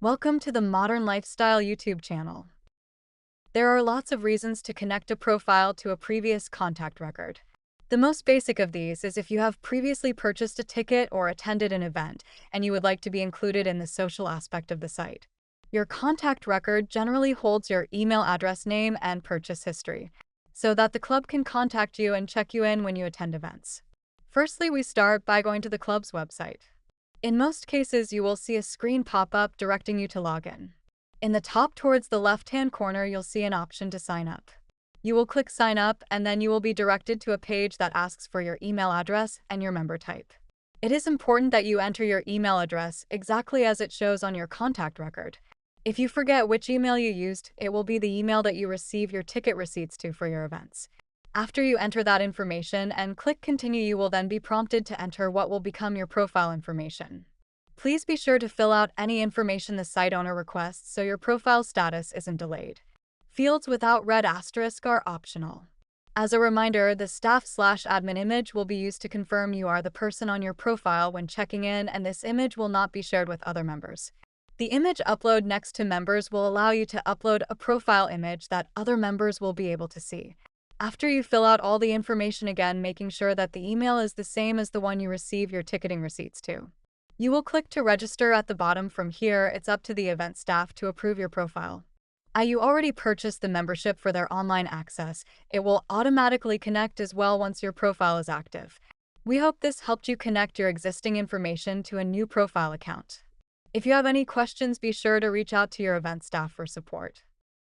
Welcome to the Modern Lifestyle YouTube channel. There are lots of reasons to connect a profile to a previous contact record. The most basic of these is if you have previously purchased a ticket or attended an event, and you would like to be included in the social aspect of the site. Your contact record generally holds your email address, name, and purchase history, so that the club can contact you and check you in when you attend events. Firstly, we start by going to the club's website. In most cases, you will see a screen pop up directing you to log in. In the top towards the left-hand corner, you'll see an option to sign up. You will click sign up, and then you will be directed to a page that asks for your email address and your member type. It is important that you enter your email address exactly as it shows on your contact record. If you forget which email you used, it will be the email that you receive your ticket receipts to for your events. After you enter that information and click continue, you will then be prompted to enter what will become your profile information. Please be sure to fill out any information the site owner requests so your profile status isn't delayed. Fields without red asterisk are optional. As a reminder, the staff/admin image will be used to confirm you are the person on your profile when checking in, and this image will not be shared with other members. The image upload next to members will allow you to upload a profile image that other members will be able to see. After you fill out all the information again, making sure that the email is the same as the one you receive your ticketing receipts to. You will click to register at the bottom. From here, it's up to the event staff to approve your profile. You already purchased the membership for their online access. It will automatically connect as well once your profile is active. We hope this helped you connect your existing information to a new profile account. If you have any questions, be sure to reach out to your event staff for support.